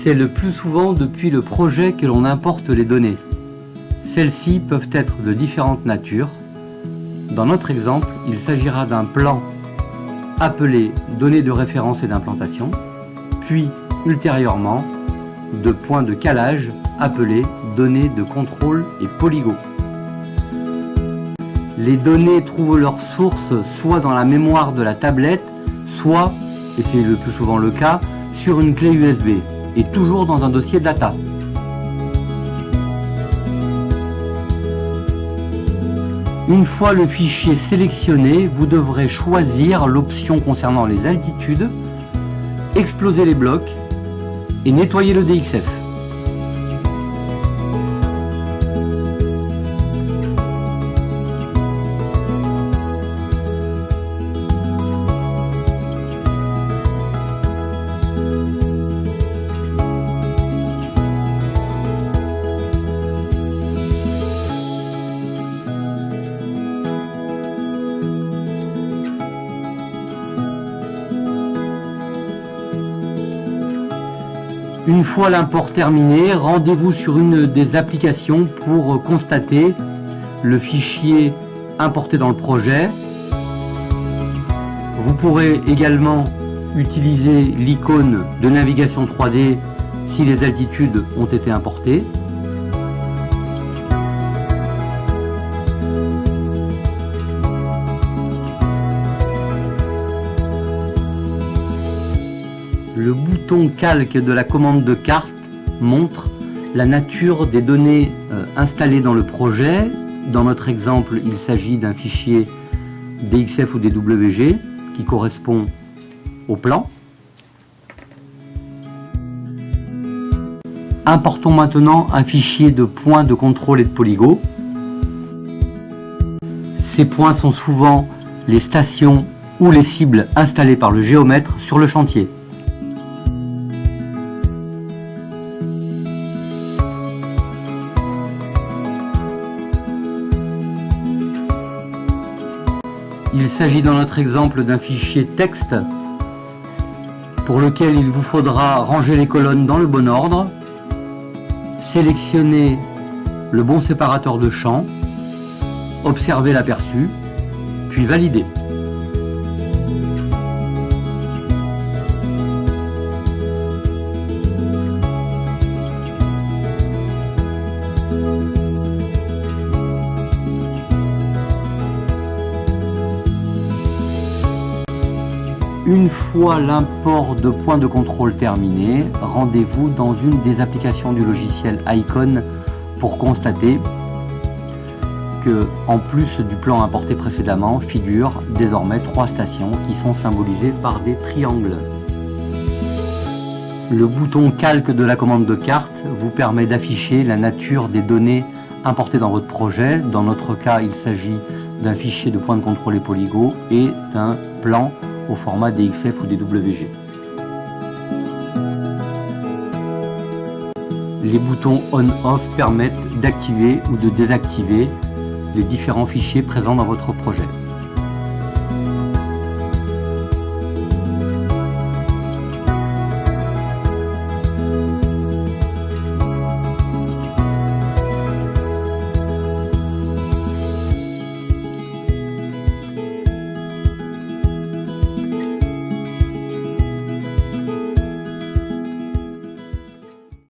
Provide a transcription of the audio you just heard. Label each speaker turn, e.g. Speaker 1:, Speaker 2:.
Speaker 1: C'est le plus souvent depuis le projet que l'on importe les données. Celles-ci peuvent être de différentes natures. Dans notre exemple, il s'agira d'un plan appelé données de référence et d'implantation, puis ultérieurement de points de calage appelés données de contrôle et polygons. Les données trouvent leur source soit dans la mémoire de la tablette, soit, et c'est le plus souvent le cas, sur une clé USB, et toujours dans un dossier data. Une fois le fichier sélectionné, vous devrez choisir l'option concernant les altitudes, exploser les blocs et nettoyer le DXF. Une fois l'import terminé, rendez-vous sur une des applications pour constater le fichier importé dans le projet. Vous pourrez également utiliser l'icône de navigation 3D si les altitudes ont été importées. Le bouton calque de la commande de carte montre la nature des données installées dans le projet. Dans notre exemple, il s'agit d'un fichier DXF ou DWG qui correspond au plan. Importons maintenant un fichier de points de contrôle et de polygons. Ces points sont souvent les stations ou les cibles installées par le géomètre sur le chantier. Il s'agit dans notre exemple d'un fichier texte pour lequel il vous faudra ranger les colonnes dans le bon ordre, sélectionner le bon séparateur de champs, observer l'aperçu, puis valider. Une fois l'import de points de contrôle terminé, rendez-vous dans une des applications du logiciel Icon pour constater que, en plus du plan importé précédemment, figurent désormais 3 stations qui sont symbolisées par des triangles. Le bouton calque de la commande de carte vous permet d'afficher la nature des données importées dans votre projet. Dans notre cas, il s'agit d'un fichier de points de contrôle et polygons et d'un plan au format DXF ou DWG. Les boutons On/Off permettent d'activer ou de désactiver les différents fichiers présents dans votre projet.